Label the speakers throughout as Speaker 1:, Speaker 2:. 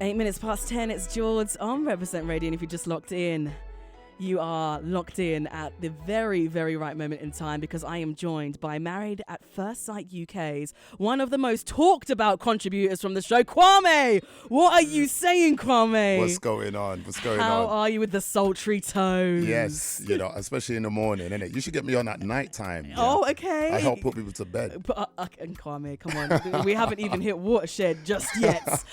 Speaker 1: 8 minutes past 10, it's jourds on reprezentradio, and if you just locked in, you are locked in at the very, very right moment in time, because I am joined by Married at First Sight UK's one of the most talked about contributors from the show, Kwame. What are you saying, Kwame?
Speaker 2: What's going on?
Speaker 1: How are you with the sultry tones?
Speaker 2: Yes, especially in the morning, innit? You should get me on at night time. Yeah?
Speaker 1: Oh, okay.
Speaker 2: I help put people to bed.
Speaker 1: And Kwame, come on. We haven't even hit watershed just yet.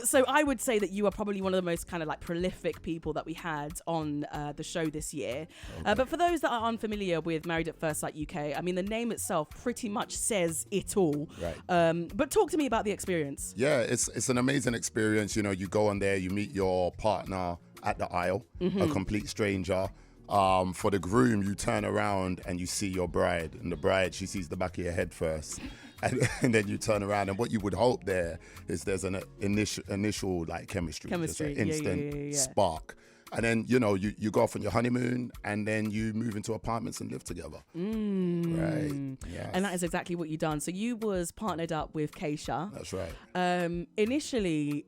Speaker 1: So I would say that you are probably one of the most kind of like prolific people that we had on the show this year. Okay. But for those that are unfamiliar with Married at First Sight UK, I mean, the name itself pretty much says it all.
Speaker 2: Right.
Speaker 1: But talk to me about the experience.
Speaker 2: Yeah, it's an amazing experience. You know, you go on there, you meet your partner at the aisle, a complete stranger. For the groom, you turn around and you see your bride, and the bride, she sees the back of your head first. And then you turn around, and what you would hope there is there's an initial like chemistry. Just an instant spark. And then, you go off on your honeymoon, and then you move into apartments and live together. Right. Yes.
Speaker 1: And that is exactly what you've done. So you was partnered up with Keisha.
Speaker 2: That's right.
Speaker 1: Initially,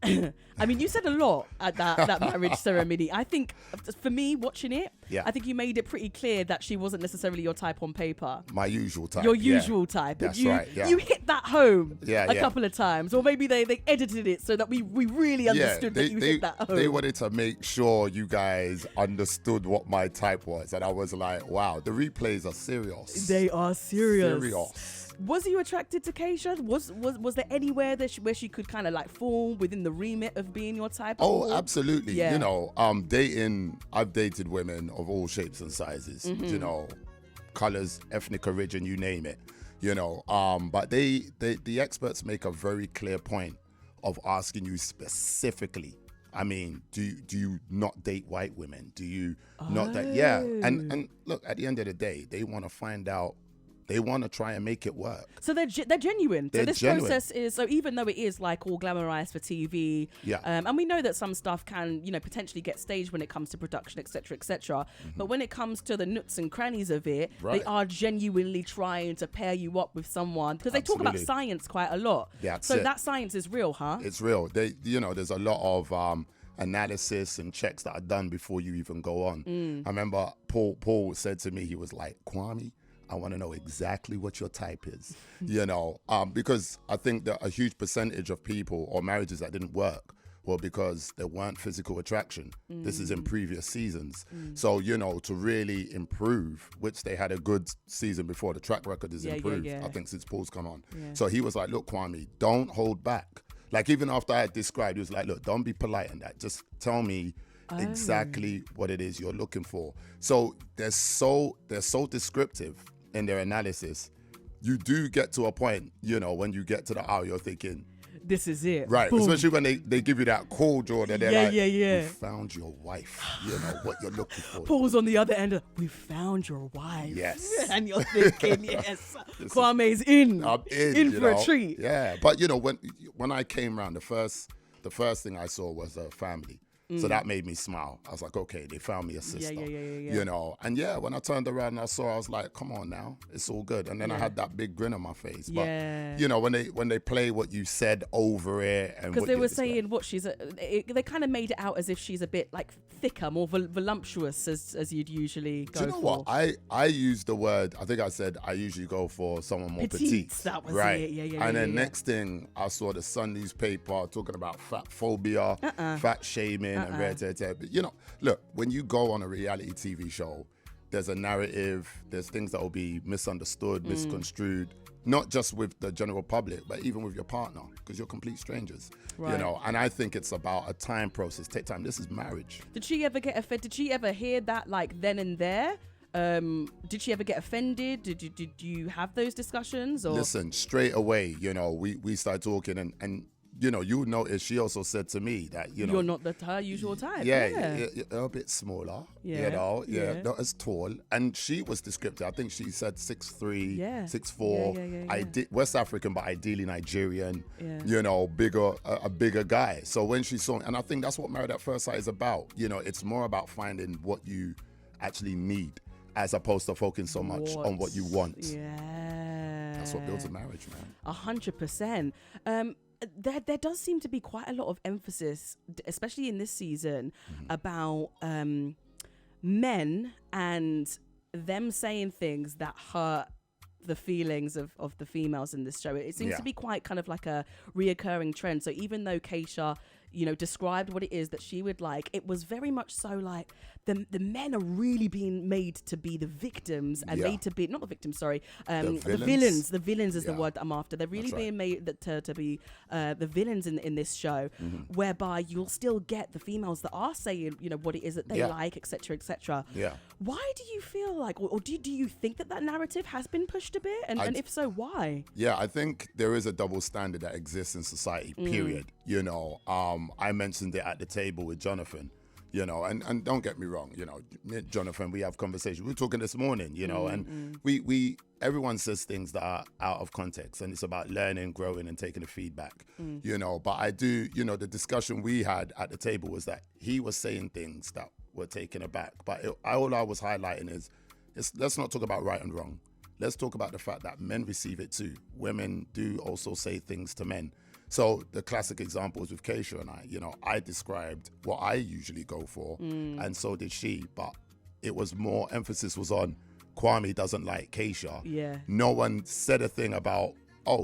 Speaker 1: I mean, you said a lot at that marriage ceremony. I think, for me, watching it, I think you made it pretty clear that she wasn't necessarily your type on paper.
Speaker 2: My usual type.
Speaker 1: Your usual type.
Speaker 2: That's right. Yeah.
Speaker 1: You hit that home a couple of times, or maybe they edited it so that we really understood that you hit that home.
Speaker 2: They wanted to make sure you guys understood what my type was, and I was like, wow, the replays are serious.
Speaker 1: They are serious.
Speaker 2: Serious.
Speaker 1: Was you attracted to Keisha? Was there anywhere where she could kind of like fall within the remit of being your type?
Speaker 2: Oh, absolutely. Yeah. Dating, I've dated women of all shapes and sizes, colors, ethnic origin, you name it, but the experts make a very clear point of asking you specifically, I mean, do you not date white women? Do you not that? Yeah. And look, at the end of the day, they want to find out. They want to try and make it work.
Speaker 1: So they're genuine.
Speaker 2: They're
Speaker 1: so this
Speaker 2: genuine.
Speaker 1: process is, so even though it is like all glamorized for TV, and we know that some stuff can, potentially get staged when it comes to production, etc. But when it comes to the nooks and crannies of it, they are genuinely trying to pair you up with someone, because they talk about science quite a lot. That science is real, huh?
Speaker 2: It's real. There's a lot of analysis and checks that are done before you even go on. I remember Paul said to me, he was like, Kwame, I want to know exactly what your type is, because I think that a huge percentage of people or marriages that didn't work were because there weren't physical attraction. This is in previous seasons. So, to really improve, which they had a good season before, the track record is improved, I think, since Paul's come on. So he was like, look, Kwame, don't hold back. Like, even after I had described, he was like, look, don't be polite in that. Just tell me exactly what it is you're looking for. So they're so descriptive in their analysis. You do get to a point, when you get to the hour, you're thinking,
Speaker 1: this is it.
Speaker 2: Right. Boom. Especially when they give you that call, Jordan. They're like, we found your wife. What you're looking for.
Speaker 1: Paul's on the other end. We found your wife.
Speaker 2: Yes.
Speaker 1: And you're thinking, yes, Kwame's in.
Speaker 2: I'm in
Speaker 1: for a treat.
Speaker 2: Yeah. But, when I came around, the first thing I saw was a family. So that made me smile. I was like, okay, they found me a sister. And when I turned around and I was like, come on now, it's all good. And then I had that big grin on my face. But when they play what you said over it, and
Speaker 1: because they were saying they kind of made it out as if she's a bit like thicker, more voluptuous as you'd usually go for.
Speaker 2: Do you know what? I used the word. I think I said I usually go for someone more petite.
Speaker 1: That was
Speaker 2: right.
Speaker 1: It.
Speaker 2: And then next thing I saw the Sun newspaper talking about fat phobia, fat shaming. And but look, when you go on a reality TV show, there's a narrative, there's things that will be misunderstood, misconstrued, not just with the general public, but even with your partner, because you're complete strangers. Right. And I think it's about a time process. Take time. This is marriage.
Speaker 1: Did she ever get offended? Did she ever hear that like then and there? Did she ever get offended? Did you have those discussions? Or?
Speaker 2: Listen, straight away, we started talking and you notice she also said to me that,
Speaker 1: you're not her usual type.
Speaker 2: You're a bit smaller, not as tall. And she was descriptive. I think she said 6'3", 6'4", West African, but ideally Nigerian, a bigger guy. So when she saw, and I think that's what Married at First Sight is about. It's more about finding what you actually need, as opposed to focusing so much on what you want.
Speaker 1: Yeah.
Speaker 2: That's what builds a marriage, man.
Speaker 1: 100%. there does seem to be quite a lot of emphasis, especially in this season, about men and them saying things that hurt the feelings of the females in this show. It seems to be quite kind of like a reoccurring trend. So even though Keisha, described what it is that she would like, it was very much so like the men are really being made to be the victims and made to be, not the victims, sorry, the villains. The villains is the word that I'm after. They're really being made to be the villains in this show, whereby you'll still get the females that are saying, what it is that they like, etc., etc.
Speaker 2: Yeah.
Speaker 1: Why do you feel like, or do you think that narrative has been pushed a bit? And if so, why?
Speaker 2: Yeah, I think there is a double standard that exists in society, period. I mentioned it at the table with Jonathan, and don't get me wrong, me and Jonathan, we have conversations. We were talking this morning, and we everyone says things that are out of context, and it's about learning, growing, and taking the feedback, but I do, the discussion we had at the table was that he was saying things that were taken aback, but all I was highlighting is let's not talk about right and wrong. Let's talk about the fact that men receive it too. Women do also say things to men. So the classic example is with Keisha and I described what I usually go for, and so did she, but it was more emphasis was on Kwame doesn't like Keisha. Yeah. No one said a thing about,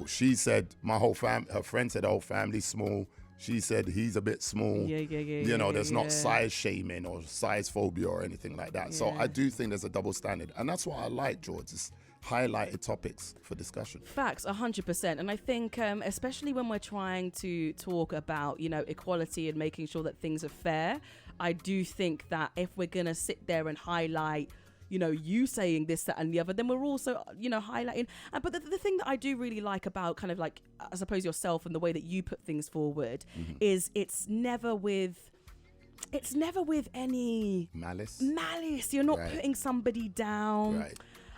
Speaker 2: she said her friend said, family's small. She said he's a bit small. There's not size shaming or size phobia or anything like that. Yeah. So I do think there's a double standard. And that's what I like, jourds, is highlighted topics for discussion.
Speaker 1: Facts, 100%. And I think especially when we're trying to talk about, equality and making sure that things are fair, I do think that if we're going to sit there and highlight you saying this, that, and the other, then we're also, highlighting. But the thing that I do really like about kind of like, I suppose, yourself and the way that you put things forward is it's never with any malice. You're not putting somebody down. Right.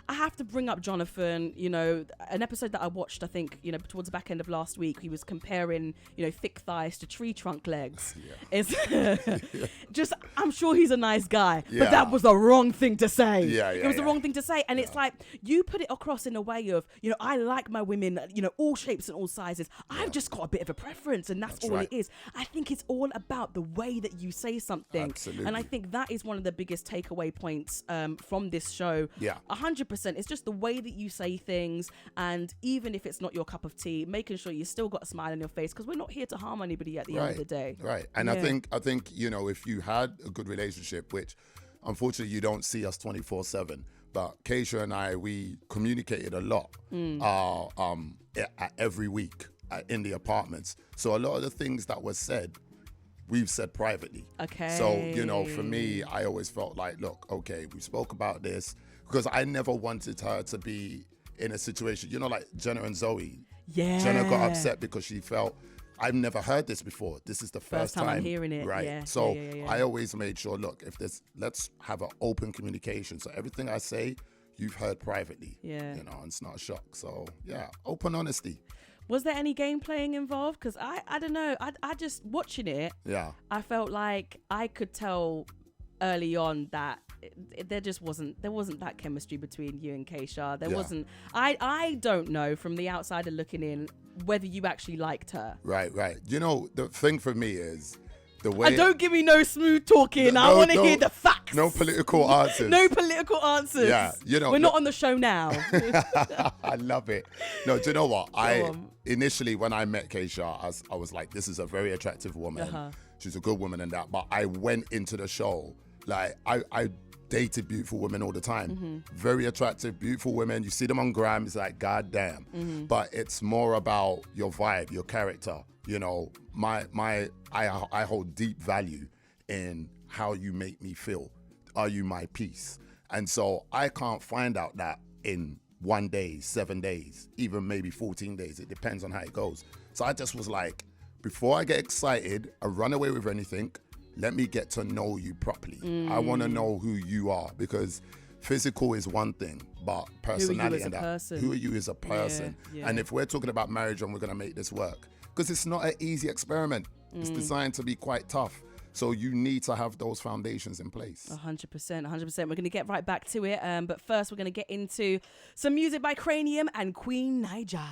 Speaker 1: I have to bring up Jonathan, an episode that I watched, I think, towards the back end of last week. He was comparing, thick thighs to tree trunk legs. It's just, I'm sure he's a nice guy, but that was the wrong thing to say. It was the wrong thing to say. And it's like, you put it across in a way of, I like my women, all shapes and all sizes. I've just got a bit of a preference, and that's all it is. I think it's all about the way that you say something. Absolutely. And I think that is one of the biggest takeaway points from this show. 100%. It's just the way that you say things, and even if it's not your cup of tea, making sure you still got a smile on your face, because we're not here to harm anybody at the end of the day. Right.
Speaker 2: And I think if you had a good relationship, which unfortunately you don't see us 24/7, but Keisha and I, we communicated a lot every week in the apartments. So a lot of the things that were said, we've said privately. Okay. So, for me, I always felt like, look, okay, we spoke about this, because I never wanted her to be in a situation, like Jenna and Zoe. Yeah. Jenna got upset because she felt, I've never heard this before. This is the first time
Speaker 1: I'm hearing it.
Speaker 2: Right. Yeah. So I always made sure, look, let's have an open communication. So everything I say, you've heard privately. Yeah. And it's not a shock. So open honesty.
Speaker 1: Was there any game playing involved? Because I don't know. I just watching it. Yeah. I felt like I could tell early on that there wasn't that chemistry between you and Keisha. There wasn't. I don't know from the outsider looking in whether you actually liked her. Right.
Speaker 2: The thing for me is the way.
Speaker 1: Don't give me no smooth talking. I want to hear the facts.
Speaker 2: No political answers.
Speaker 1: No political answers. Yeah. We're not on the show now.
Speaker 2: I love it. No, do you know what? Initially when I met Keisha, I was like, this is a very attractive woman. She's a good woman and that. But I went into the show like I dated beautiful women all the time. Very attractive, beautiful women. You see them on Gram, it's like, God damn. But it's more about your vibe, your character. I hold deep value in how you make me feel. Are you my peace? And so I can't find out that in 1 day, 7 days, even maybe 14 days. It depends on how it goes. So I just was like, before I get excited, I run away with anything. Let me get to know you properly. I want to know who you are, because physical is one thing, but personality and that. Who are you as a person? Yeah. And if we're talking about marriage and we're going to make this work, because it's not an easy experiment. It's designed to be quite tough. So you need to have those foundations in place.
Speaker 1: 100%. We're going to get right back to it. But first, we're going to get into some music by Cranium and Queen Naija.